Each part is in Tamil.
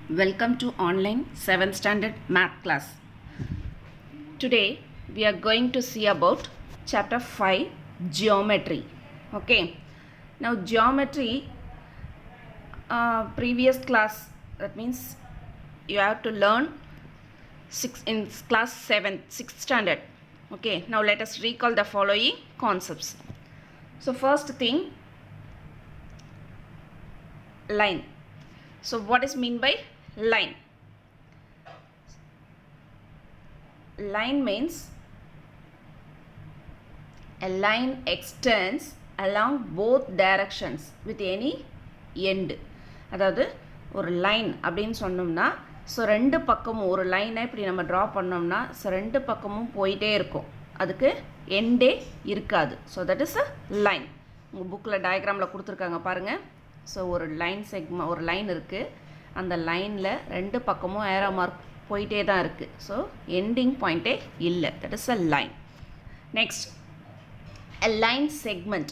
Welcome to online 7th standard math class. Today we are going to see about chapter 5 geometry. Okay. Now geometry previous class, that means you have to learn in class 7th 6th standard. Okay. Now let us recall the following concepts. So first thing, line. So what is mean by line? Line means a line extends along both directions with any end. அதாவது ஒரு லைன் அப்படின்னு சொன்னோம்னா ஸோ ரெண்டு பக்கமும் ஒரு லைனை இப்படி நம்ம ட்ரா பண்ணோம்னா ஸோ ரெண்டு பக்கமும் போயிட்டே இருக்கும், அதுக்கு எண்டே இருக்காது. So that is a line. உங்கள் புக்கில் டயக்ராமில் கொடுத்துருக்காங்க பாருங்கள். ஸோ ஒரு லைன் இருக்குது, அந்த லைனில் ரெண்டு பக்கமும் ஏரோ மார்க் போயிட்டே தான் இருக்குது. ஸோ எண்டிங் பாயிண்ட்டே இல்லை, that is a line. Next, a line segment.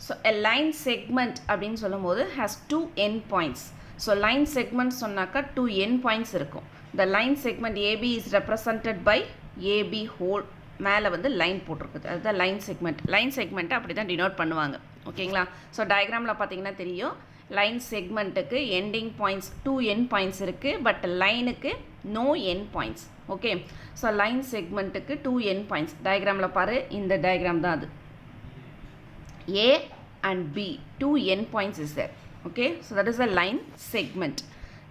So a line segment அப்படின்னு சொல்லும்போது has two end points. So line segment சொன்னாக்கா two end points இருக்கும். The line segment AB is represented by AB whole, மேலே வந்து லைன் போட்டிருக்குது, அதுதான் லைன் செக்மெண்ட். லைன் செக்மெண்ட்டை அப்படி தான் டினோட் பண்ணுவாங்க. ஓகேங்களா? ஸோ டயக்ராமில் பார்த்தீங்கன்னா தெரியும், லைன் செக்மெண்ட்டுக்கு ending points two end points இருக்குது, பட் லைனுக்கு no end points. Okay, so line செக்மெண்ட்டுக்கு டூ எண்ட் பாயிண்ட்ஸ். டயக்ராமில் பாரு, இந்த டயக்ராம் தான் அது. A and B, two end points is there. Okay, so that is a line segment.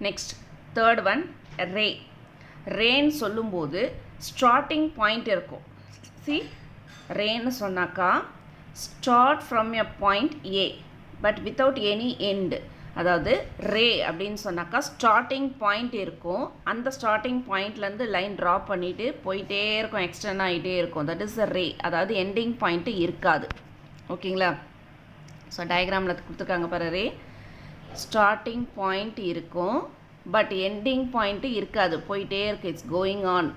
Next, third one, ray. Rayன்னு சொல்லும்போது starting point இருக்கும். See, rayன்னு சொன்னாக்கா start from a point A but without any end. அதாவது ரே அப்படின்னு சொன்னாக்கா ஸ்டார்டிங் பாயிண்ட் இருக்கும், அந்த ஸ்டார்டிங் பாயிண்ட்லேருந்து லைன் ட்ரா பண்ணிவிட்டு போயிட்டே இருக்கும், எக்ஸ்டெண்ட் ஆகிட்டே இருக்கும். தட் இஸ் அ ரே, அதாவது எண்டிங் பாயிண்ட்டு இருக்காது. ஓகேங்களா? ஸோ டயக்ராமில் கொடுத்துருக்காங்க பாரு, ரே ஸ்டார்டிங் பாயிண்ட் இருக்கும் பட் எண்டிங் பாயிண்ட்டு இருக்காது, போயிட்டே இருக்குது, இட்ஸ் கோயிங் ஆன்.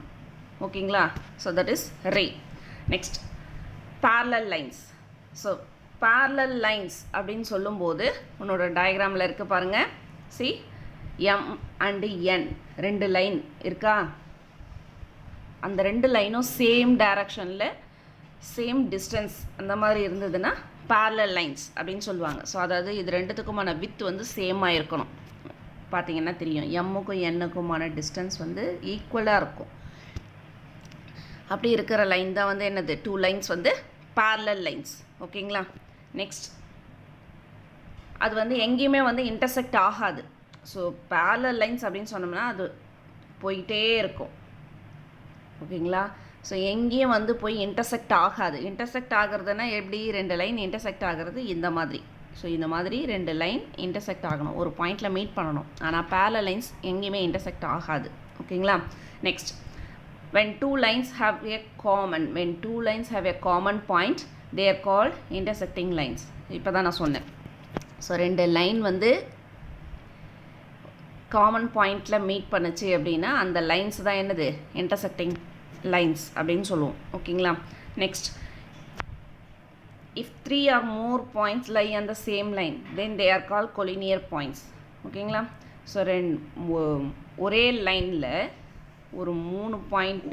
ஓகேங்களா? So that is ray. Next, parallel lines. So parallel lines அப்படின்னு சொல்லும்போது உன்னோட டயக்ராமில் இருக்குது பாருங்கள். சி, எம் அண்டு என் ரெண்டு லைன் இருக்கா, அந்த ரெண்டு லைனும் சேம் டைரக்ஷனில் சேம் டிஸ்டன்ஸ் அந்த மாதிரி இருந்ததுன்னா parallel லைன்ஸ் அப்படின்னு சொல்லுவாங்க. ஸோ அதாவது இது ரெண்டுத்துக்குமான வித் வந்து சேமாக இருக்கணும். பார்த்தீங்கன்னா தெரியும், எம்முக்கும் என்னுக்குமான டிஸ்டன்ஸ் வந்து ஈக்குவலாக இருக்கும். அப்படி இருக்கிற லைன் தான் வந்து என்னது, டூ லைன்ஸ் வந்து parallel லைன்ஸ். ஓகேங்களா? நெக்ஸ்ட், அது வந்து எங்கேயுமே வந்து இன்டர்செக்ட் ஆகாது. ஸோ parallel லைன்ஸ் அப்படின்னு சொன்னோம்னா அது போயிட்டே இருக்கும். ஓகேங்களா? ஸோ எங்கேயும் வந்து போய் இன்டர்செக்ட் ஆகாது. இன்டர்செக்ட் ஆகிறதுனா எப்படி, ரெண்டு லைன் இன்டர்செக்ட் ஆகிறது இந்த மாதிரி. ஸோ இந்த மாதிரி ரெண்டு லைன் இன்டர்செக்ட் ஆகணும், ஒரு பாயிண்டில் மீட் பண்ணணும். ஆனால் parallel லைன்ஸ் எங்கேயுமே இன்டர்செக்ட் ஆகாது. ஓகேங்களா? Next, when two lines have a common point they are called intersecting lines. இப்போ தான் நான் சொன்னேன். ஸோ ரெண்டு லைன் வந்து காமன் பாயிண்டில் மீட் பண்ணுச்சு அப்படின்னா அந்த லைன்ஸ் தான் என்னது, இன்டர்செக்டிங் லைன்ஸ் அப்படின்னு சொல்லுவோம். ஓகேங்களா? Next, if three or more points lie on the same line then they are called collinear points. ஓகேங்களா? ஸோ ஒரே லைனில் ஒரு 3 பாயிண்ட்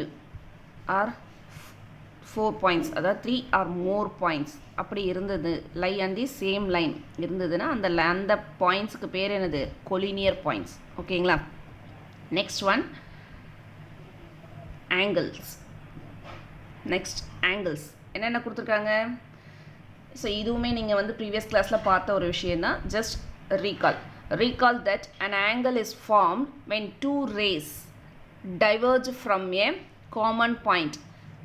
ஆர் 4 பாயிண்ட்ஸ், அதாவது 3 or more பாயிண்ட்ஸ் அப்படி இருந்தது, lie on the same line இருந்ததுன்னா அந்த பாயிண்ட்ஸுக்கு பேர் என்னது, கொலினியர் பாயிண்ட்ஸ். ஓகேங்களா? Next one, angles. Next, angles என்னென்ன கொடுத்துருக்காங்க. ஸோ இதுவுமே நீங்கள் வந்து ப்ரீவியஸ் கிளாஸில் பார்த்த ஒரு விஷயந்தான். Just recall that an angle is formed when two rays diverge from a common point.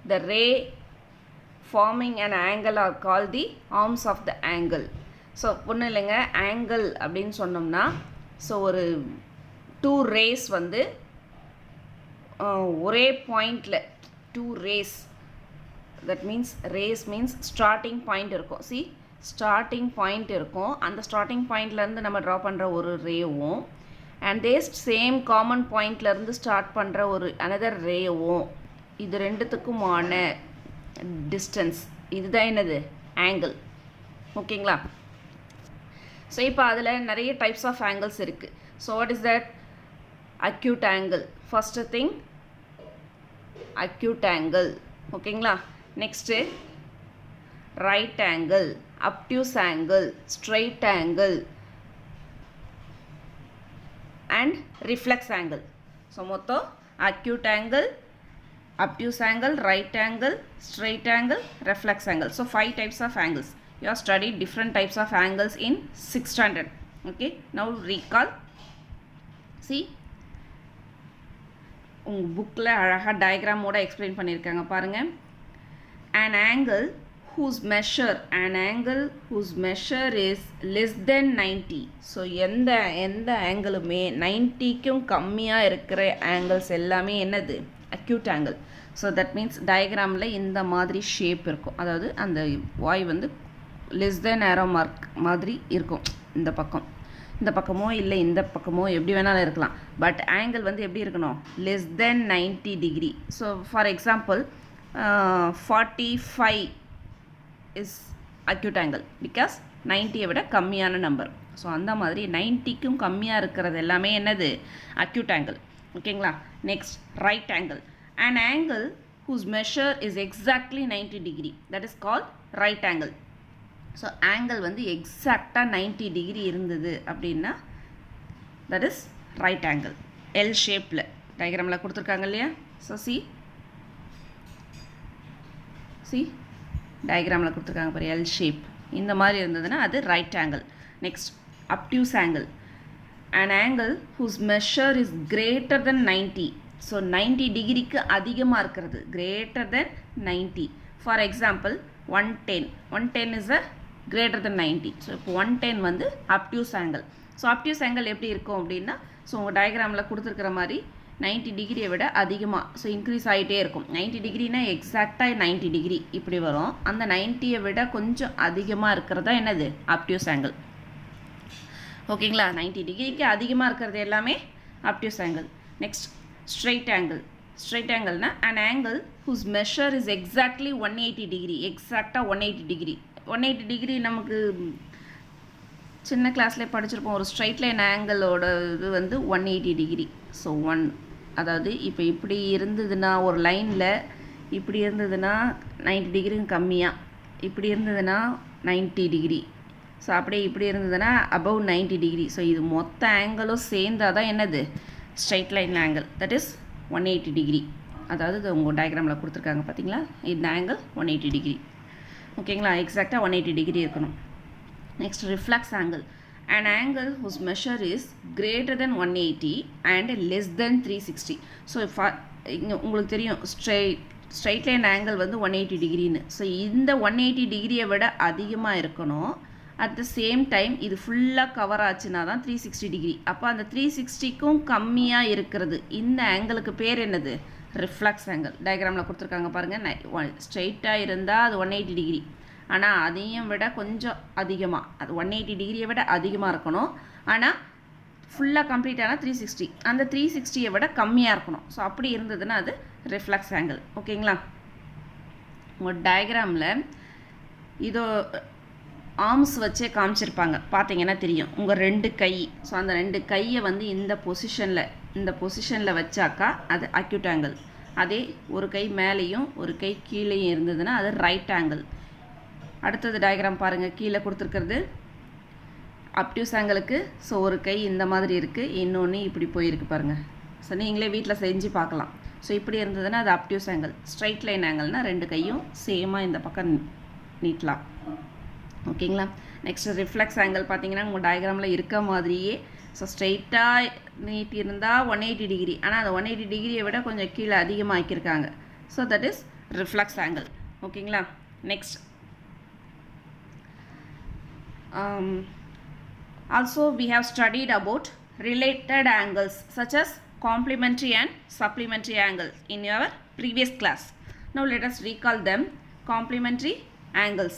The ray forming an angle are called the arms of the angle. So ஒன்றும் இல்லைங்க, ஆங்கிள் அப்படின்னு சொன்னோம்னா ஸோ ஒரு டூ ரேஸ் வந்து ஒரே பாயிண்டில் two rays, that means rays means starting point இருக்கும். சி, ஸ்டார்டிங் பாயிண்ட் இருக்கும், அந்த ஸ்டார்டிங் பாயிண்ட்லேருந்து நம்ம ட்ரா பண்ணுற ஒரு ரேவும் அண்ட் தே சேம் காமன் பாயிண்ட்லேருந்து ஸ்டார்ட் பண்ணுற ஒரு அனதர் ரேவும், இது ரெண்டுத்துக்குமான டிஸ்டன்ஸ், இதுதான் என்னது, ஆங்கிள். ஓகேங்களா? ஸோ இப்போ அதில் நிறைய டைப்ஸ் ஆஃப் ஆங்கிள்ஸ் இருக்குது. So what is that, acute angle. First thing acute angle. ஓகேங்களா? next right angle, obtuse angle, straight angle and reflex angle. So மொத்தம் acute angle, obtuse angle, right angle, straight angle, reflex angle. So 5 types of angles. You have studied different types of angles in 6th standard. Okay, now recall. See, உங்கள் புக்கில் அழகாக டயக்ராமோட எக்ஸ்பிளைன் பண்ணியிருக்காங்க பாருங்கள். an angle whose measure is less than 90. So எந்த ஆங்கிளுமே 90க்கும் கம்மியாக இருக்கிற ஆங்கிள்ஸ் எல்லாமே என்னது? acute angle. So that means டயக்ராமில் இந்த மாதிரி ஷேப் இருக்கும். அதாவது அந்த வாய் வந்து லெஸ் தென் ஏரோ மார்க் மாதிரி இருக்கும். இந்த பக்கமோ இல்லை இந்த பக்கமோ எப்படி வேணாலும் இருக்கலாம். பட் ஆங்கிள் வந்து எப்படி இருக்கணும்? Less than 90 degree. So for example 45 is acute angle because 90யை விட கம்மியான நம்பர். ஸோ அந்த மாதிரி 90க்கும் கம்மியாக இருக்கிறது எல்லாமே என்னது? Acute angle. ஓகேங்களா? Next right angle. an angle whose measure is exactly 90 degree, that is called right angle. So angle வந்து எக்ஸாக்டாக 90 டிகிரி இருந்தது அப்படின்னா that is right angle. L ஷேப்பில் டயக்ராமில் கொடுத்துருக்காங்க இல்லையா? ஸோ சி டயக்ராமில் கொடுத்துருக்காங்க பாரு, எல் ஷேப் இந்த மாதிரி இருந்ததுன்னா அது right angle. Next obtuse angle. an angle whose measure is greater than 90. So 90 டிகிரிக்கு அதிகமாக இருக்கிறது, greater than 90. For example 110 is a greater than 90. So இப்போ 110 வந்து obtuse angle. So obtuse angle எப்படி இருக்கும் அப்படின்னா, ஸோ உங்கள் டயக்ராமில் கொடுத்துருக்கிற மாதிரி 90 டிகிரியை விட அதிகமாக, ஸோ இன்க்ரீஸ் ஆகிட்டே இருக்கும். 90 டிகிரினா எக்ஸாக்டாக 90 டிகிரி இப்படி வரும். அந்த 90யை விட கொஞ்சம் அதிகமாக இருக்கிறதா என்னது? obtuse angle. ஓகேங்களா? 90 டிகிரிக்கு அதிகமாக இருக்கிறது எல்லாமே obtuse angle. Next straight angle. straight angle-னா an angle whose measure is exactly 180 degree. எக்ஸாக்டாக 180 டிகிரி. 180 டிகிரி நமக்கு சின்ன கிளாஸ்லேயே படிச்சிருப்போம். ஒரு ஸ்ட்ரைட் லைன் ஆங்கிளோட இது வந்து 180 டிகிரி. ஸோ அதாவது இப்போ இப்படி இருந்ததுன்னா ஒரு லைனில் இப்படி இருந்ததுன்னா 90 டிகிரிக்கு கம்மியாக, இப்படி இருந்ததுன்னா 90 டிகிரி. ஸோ அப்படியே இப்படி இருந்ததுன்னா அபவ் 90 டிகிரி. ஸோ இது மொத்த ஆங்கிளும் சேர்ந்தால் தான் என்னது? Straight line angle. That is 180 degree. அதாவது இது உங்கள் டயக்ராமில் கொடுத்துருக்காங்க பார்த்தீங்களா? இந்த ஆங்கிள் 180 டிகிரி. ஓகேங்களா? எக்ஸாக்டாக 180 டிகிரி இருக்கணும். Next reflex angle. an angle whose measure is greater than 180 and less than 360. So இங்கே உங்களுக்கு தெரியும் ஸ்ட்ரைட் லைன் ஆங்கிள் வந்து 180 டிகிரின்னு. ஸோ இந்த 180 டிகிரியை விட அதிகமாக இருக்கணும். அட் த சேம் டைம் இது ஃபுல்லாக கவர் ஆச்சுன்னா தான் 360 டிகிரி. அப்போ அந்த 360க்கும் கம்மியாக இருக்கிறது இந்த ஆங்கிளுக்கு பேர் என்னது? Reflex angle. டயக்ராமில் கொடுத்துருக்காங்க பாருங்கள். ஸ்ட்ரைட்டாக இருந்தால் அது 180 டிகிரி, ஆனால் அதையும் விட கொஞ்சம் அதிகமாக, அது 180 டிகிரியை விட அதிகமாக இருக்கணும். ஆனால் ஃபுல்லாக கம்ப்ளீட் ஆனால் 360, அந்த 360யை விட கம்மியாக இருக்கணும். ஸோ அப்படி இருந்ததுன்னா அது ரிஃப்ளெக்ஸ் ஆங்கிள். ஓகேங்களா? உங்கள் டயக்ராமில் இதோ ஆர்ம்ஸ் வச்சே காமிச்சிருப்பாங்க, பார்த்தீங்கன்னா தெரியும். உங்கள் 2 கை, ஸோ அந்த 2 கையை வந்து இந்த பொசிஷனில் வச்சாக்கா அது அக்யூட் ஆங்கிள். அதே ஒரு கை மேலேயும் ஒரு கை கீழேயும் இருந்ததுன்னா அது ரைட் ஆங்கிள். அடுத்தது டயக்ராம் பாருங்கள், கீழே கொடுத்துருக்கிறது obtuse ஆங்கிளுக்கு. ஸோ ஒரு கை இந்த மாதிரி இருக்குது, இன்னொன்று இப்படி போயிருக்கு பாருங்கள். ஸோ நீங்களே வீட்டில் செஞ்சு பார்க்கலாம். ஸோ இப்படி இருந்ததுன்னா அது obtuse ஆங்கிள். ஸ்ட்ரைட் லைன் ஆங்கிள்னால் 2 கையும் சேமாக இந்த பக்கம் நீட்டலாம். ஓகேங்களா? நெக்ஸ்ட் ரிஃப்ளெக்ஸ் ஆங்கிள் பார்த்தீங்கன்னா உங்கள் டயக்ராமில் இருக்க மாதிரியே, ஸோ ஸ்ட்ரைட்டாக நீட்டி இருந்தால் 180 டிகிரி, ஆனால் அந்த 180 டிகிரியை விட கொஞ்சம் கீழே அதிகமாக ஆக்கியிருக்காங்க. So that is reflex angle. ஓகேங்களா? Next also we have studied about related angles such as complementary and supplementary angles in your previous class. Now let us recall them. Complementary angles.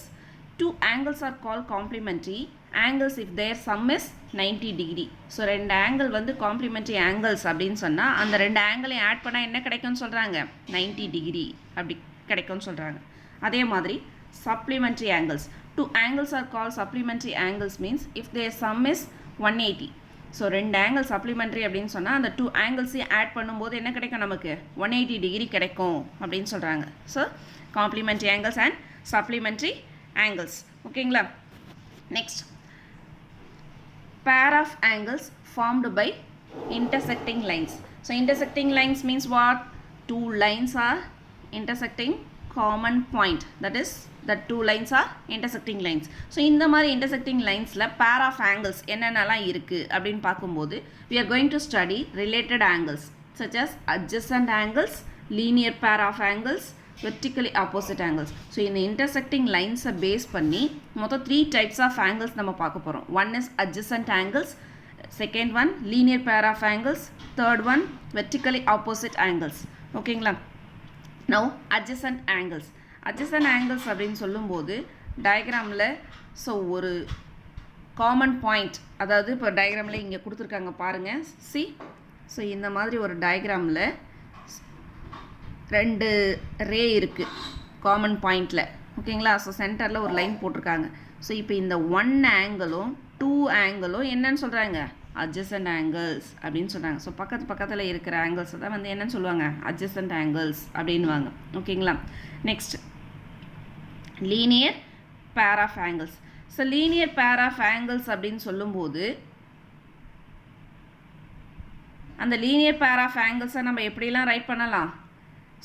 Two angles are called complementary angles if their sum is 90 degree. So 2 angle வந்து காம்ப்ளிமெண்ட்ரி ஆங்கிள்ஸ் அப்படின்னு சொன்னால் அந்த 2 ஆங்கிளையும் ஆட் பண்ணால் என்ன கிடைக்கும்னு சொல்கிறாங்க? 90 டிகிரி அப்படி கிடைக்கும்னு சொல்கிறாங்க. அதே மாதிரி supplementary angles. Two angles are called supplementary angles means if their sum is 180. So 2 angle supplementary அப்படின்னு சொன்னால் அந்த 2 ஆங்கிள்ஸையும் ஆட் பண்ணும்போது என்ன கிடைக்கும் நமக்கு 180 டிகிரி கிடைக்கும் அப்படின்னு சொல்கிறாங்க. So complementary angles and supplementary angles. ஓகேங்களா? Next, pair of angles formed by intersecting lines. So intersecting lines means what? Two lines are intersecting common point. That is, the two lines are intersecting lines. So இந்த மாதிரி intersecting linesல pair of angles என்னென்னலாம் இருக்கு அப்படின்னு பார்க்கும்போது we are going to study related angles such as adjacent angles, linear pair of angles, vertically opposite angles. So இந்த intersecting lines பேஸ் பண்ணி மொத்தம் 3 types of angles நம்ம பார்க்க போகிறோம். One is adjacent angles, second one linear pair of angles, third one vertically opposite angles. ஓகேங்களா? Now adjacent angles. Adjacent angles அப்படின்னு சொல்லும்போது டயக்ராமில் ஸோ ஒரு காமன் பாயிண்ட், அதாவது இப்போ டயக்ராமில் இங்கே கொடுத்துருக்காங்க பாருங்கள். சி, ஸோ இந்த மாதிரி ஒரு டயக்ராமில் 2 ரே இருக்குது காமன் பாயிண்டில். ஓகேங்களா? ஸோ சென்டரில் ஒரு லைன் போட்டிருக்காங்க. ஸோ இப்போ இந்த 1 ஆங்கிளும் 2 ஆங்கிளும் என்னன்னு சொல்கிறாங்க? adjacent angles அப்படின்னு சொல்கிறாங்க. ஸோ பக்கத்தில் இருக்கிற ஆங்கிள்ஸை தான் வந்து என்னன்னு சொல்லுவாங்க? adjacent angles அப்படின்வாங்க. ஓகேங்களா? Next, linear pair of angles. So linear pair of angles அப்படின்னு சொல்லும்போது அந்த லீனியர் பேர் ஆஃப் ஆங்கிள்ஸை நம்ம எப்படிலாம் ரைட் பண்ணலாம்?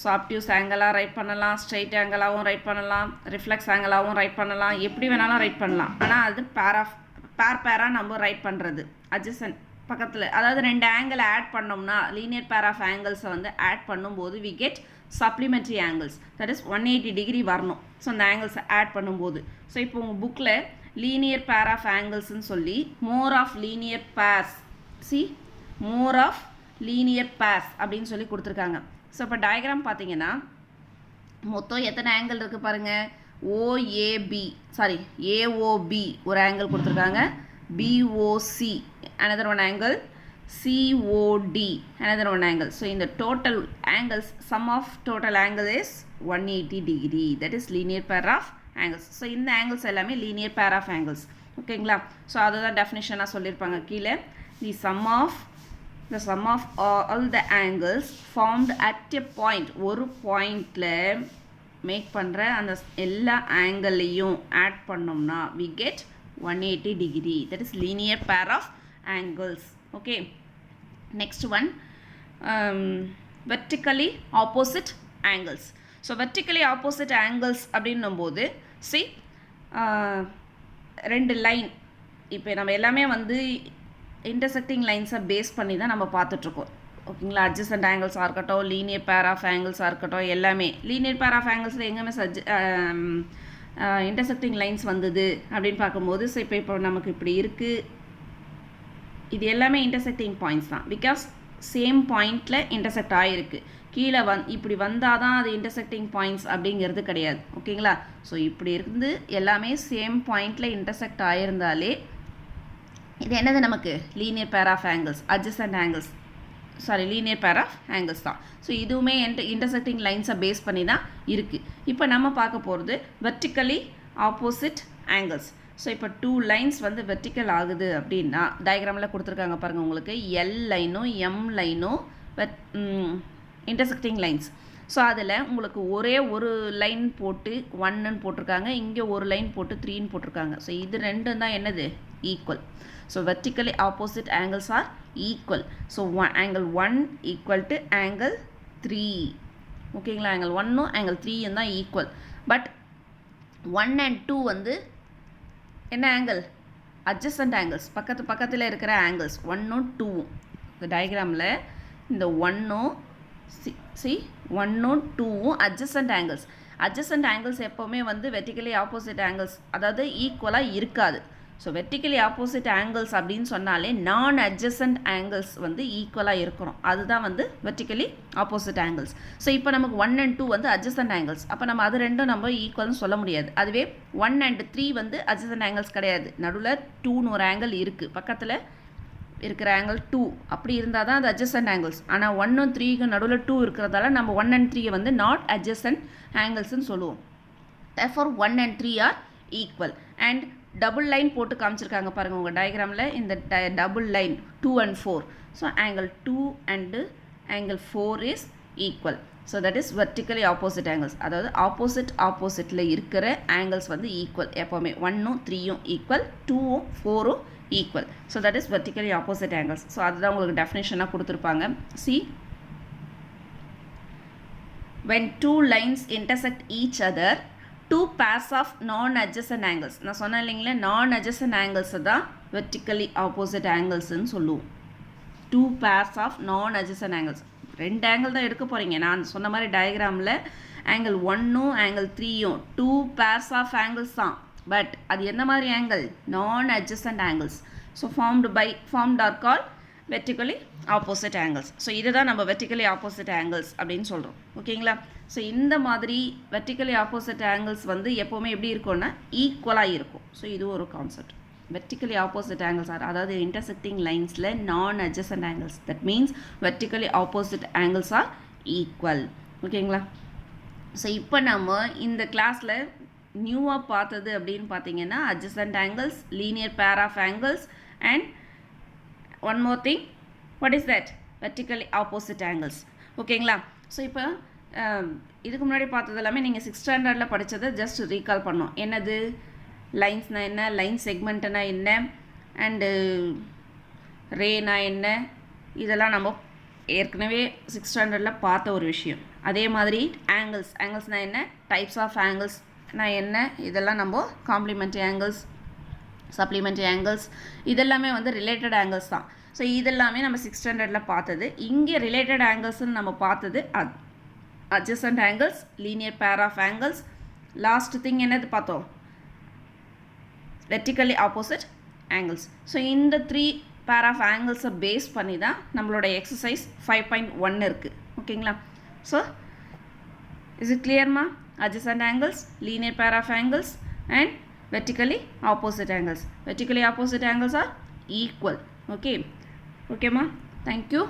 ஸோ அப்டியூஸ் ஆங்கிளாக ரைட் பண்ணலாம், ஸ்ட்ரைட் ஆங்கிளாகவும் ரைட் பண்ணலாம், ரிஃப்ளெக்ஸ் ஆங்கிளாகவும் ரைட் பண்ணலாம், எப்படி வேணாலும் ரைட் பண்ணலாம். ஆனால் அது பேராக நம்ம ரைட் பண்ணுறது அட்ஜசன்ட் பக்கத்தில், அதாவது 2 ஆங்கிள் ஆட் பண்ணோம்னா லீனியர் பேர் ஆஃப் ஆங்கிள்ஸை வந்து ஆட் பண்ணும்போது we get supplementary angles. That is 180 degree வரணும். ஸோ அந்த ஆங்கிள்ஸை ஆட் பண்ணும்போது ஸோ இப்போ உங்கள் புக்கில் லீனியர் பேர் ஆஃப் ஆங்கிள்ஸ்ன்னு சொல்லி more of linear pairs, more of linear pairs அப்படின்னு சொல்லி கொடுத்துருக்காங்க. ஸோ இப்போ டயக்ராம் பார்த்தீங்கன்னா மொத்தம் எத்தனை ஆங்கிள் இருக்குது பாருங்கள். ஏஓபி ஒரு ஆங்கிள் கொடுத்துருக்காங்க, POC another one angle, COD another one angle. So in the total angles, sum of total angle is 180 degree. That is linear pair of angles. So இந்த angles எல்லாமே linear pair of angles. ஓகேங்களா? ஸோ அதுதான் டெஃபினிஷனாக சொல்லியிருப்பாங்க கீழே. the sum of all the angles formed at a point, ஒரு பாயிண்டில் மேக் பண்ணுற அந்த எல்லா ஆங்கிளையும் ஆட் பண்ணோம்னா we get 180 degree. That is linear pair of angles. Okay, next one, vertically opposite angles. So vertically opposite angles அப்படின்னும்போது see 2 லைன், இப்போ நம்ம எல்லாமே வந்து intersecting லைன்ஸை பேஸ் பண்ணி தான் நம்ம பார்த்துட்ருக்கோம். ஓகேங்களா? adjacent ஆங்கிள்ஸாக இருக்கட்டும், லீனியர் பேர் ஆஃப் ஆங்கிள்ஸாக இருக்கட்டும், எல்லாமே லீனியர் பேர் ஆஃப் ஆங்கிள்ஸில் எங்கேயுமே intersecting லைன்ஸ் வந்தது அப்படின்னு பார்க்கும்போது ஸோ இப்போ நமக்கு இப்படி இருக்குது, இது எல்லாமே intersecting பாயிண்ட்ஸ் தான். பிகாஸ் சேம் பாயிண்டில் இன்டர்செக்ட் ஆகிருக்கு. கீழே இப்படி வந்தால் தான் அது intersecting பாயிண்ட்ஸ் அப்படிங்கிறது கிடையாது. ஓகேங்களா? ஸோ இப்படி இருந்து எல்லாமே சேம் பாயிண்டில் இன்டர்செக்ட் ஆகிருந்தாலே இது என்னது நமக்கு? Linear pair of angles, adjacent angles, linear pair of angles தான். ஸோ இதுவுமே intersecting லைன்ஸை பேஸ் பண்ணி தான் இருக்குது. இப்போ நம்ம பார்க்க போகிறது வெர்டிக்கலி ஆப்போசிட் ஆங்கிள்ஸ். ஸோ இப்போ 2 லைன்ஸ் வந்து வெர்டிக்கல் ஆகுது அப்படின்னா டயக்ராமில் கொடுத்துருக்காங்க பாருங்கள் உங்களுக்கு. எல் லைனும் எம் லைனும் intersecting லைன்ஸ். ஸோ அதில் உங்களுக்கு ஒரே ஒரு லைன் போட்டு 1ன்னு போட்டிருக்காங்க, இங்கே ஒரு லைன் போட்டு 3ன்னு போட்டிருக்காங்க. ஸோ இது ரெண்டும் தான் என்னது? Equal. So vertically opposite angles are equal. So angle 1 equal to angle 3. ஓகேங்களா? angle 1ம் angle 3யும் தான் ஈக்குவல். பட் 1 and 2 வந்து என்ன ஆங்கிள்? adjacent angles, பக்கத்தில் இருக்கிற ஆங்கிள்ஸ் 1ம் 2ம். இந்த டயக்ராமில் இந்த 1ம் 2ம் adjacent angles. adjacent angles எப்போவுமே வந்து vertically opposite angles, அதாவது ஈக்குவலாக இருக்காது. ஸோ வெர்டிக்கலி ஆப்போசிட் ஆங்கிள்ஸ் அப்படின்னு சொன்னாலே நான் அட்ஜசன்ட் ஆங்கிள்ஸ் வந்து ஈக்குவலாக இருக்கணும். அதுதான் வந்து வெர்டிக்கலி ஆப்போசிட் ஆங்கிள்ஸ். ஸோ இப்போ நமக்கு 1 and 2 வந்து அட்ஜசன்ட் ஆங்கிள்ஸ். அப்போ நம்ம அது ரெண்டும் நம்ம ஈக்குவல்னு சொல்ல முடியாது. அதுவே 1 and 3 வந்து அட்ஜசன்ட் ஆங்கிள்ஸ் கிடையாது. நடுவில் 2ன்னு ஒரு ஆங்கிள் இருக்குது, பக்கத்தில் இருக்கிற ஆங்கிள் 2. அப்படி இருந்தால் தான் அது அட்ஜசன்ட் ஆங்கிள்ஸ். ஆனால் 1ம் 3க்கு நடுவில் 2 இருக்கிறதால நம்ம 1 and 3 வந்து நாட் அட்ஜசன்ட் ஆங்கிள்ஸ்ன்னு சொல்லுவோம். Therefore 1 and 3 are equal. And double line போட்டு காமிச்சிருக்காங்க பாருங்கள் உங்கள் டயக்ராமில். இந்த double line 2 and 4. So angle 2 and angle 4 is equal. So that is vertically opposite angles. அதாவது ஆப்போசிட்டில் இருக்கிற ஆங்கிள்ஸ் வந்து ஈக்குவல் எப்போவுமே. 1ம் 3ம் ஈக்குவல், 2ம் 4ம் equal. So that is vertically opposite angles. So அதுதான் உங்களுக்கு டெஃபினேஷனாக கொடுத்துருப்பாங்க. C, when two lines intersect each other, two pairs of non-adjacent angles. நான் சொன்னேன் இல்லைங்களா, non-adjacent angles தான் vertically opposite anglesன்னு சொல்லுவோம். two pairs of non-adjacent angles. ரெண்டு ஆங்கிள் தான் எடுக்க போகிறீங்க. நான் சொன்ன மாதிரி டயக்ராமில் ஆங்கிள் 1ம் ஆங்கிள் 3ம் 2 pairs of angles தான். பட் அது என்ன மாதிரி angle? non-adjacent angles. So formed are called vertically opposite angles. So இதுதான் நம்ம vertically opposite angles அப்படின்னு சொல்கிறோம். ஓகேங்களா? ஸோ இந்த மாதிரி vertically opposite angles வந்து எப்போவுமே எப்படி இருக்கும்னா ஈக்குவலாக இருக்கும். ஸோ இது ஒரு concept. vertically opposite angles are, அதாவது intersecting linesல non-adjacent angles. That means vertically opposite angles are equal. ஓகேங்களா? ஸோ இப்போ நம்ம இந்த கிளாஸில் நியூவாக பார்த்தது அப்படின்னு பார்த்தீங்கன்னா adjacent angles, linear pair of angles and one more thing, what is that? Vertically opposite angles. ஓகேங்களா? ஸோ இப்போ இதுக்கு முன்னாடி பார்த்தது எல்லாமே நீங்கள் 6th ஸ்டாண்டர்டில் படித்ததை ஜஸ்ட் ரீகால் பண்ணோம். என்னது? லைன்ஸ்னா என்ன, லைன் செக்மெண்ட்னா என்ன, அண்டு ரேனா என்ன, இதெல்லாம் நம்ம ஏற்கனவே 6th ஸ்டாண்டர்டில் பார்த்த ஒரு விஷயம். அதே மாதிரி ஆங்கிள்ஸ்னால் என்ன, டைப்ஸ் ஆஃப் ஆங்கிள்ஸ்னால் என்ன, இதெல்லாம் நம்ம காம்ப்ளிமெண்ட்ரி ஆங்கிள்ஸ், சப்ளிமெண்ட்ரி ஆங்கிள்ஸ், இதெல்லாமே வந்து ரிலேட்டட் ஆங்கிள்ஸ் தான். ஸோ இதெல்லாமே நம்ம 6th ஸ்டாண்டர்டில் பார்த்தது. இங்கே ரிலேட்டட் ஆங்கிள்ஸ்ன்னு நம்ம பார்த்தது adjacent angles, linear pair of angles. Last thing என்னது பார்த்தோம்? vertically opposite angles. ஸோ இந்த 3 pair of angles பேஸ் பண்ணி தான் நம்மளோட எக்ஸசைஸ் 5.1 இருக்குது. ஓகேங்களா? ஸோ இஸ் இட் கிளியர்மா? adjacent angles, linear pair of angles and vertically opposite angles. Vertically opposite angles are equal. Okay. Okay ma? Thank you.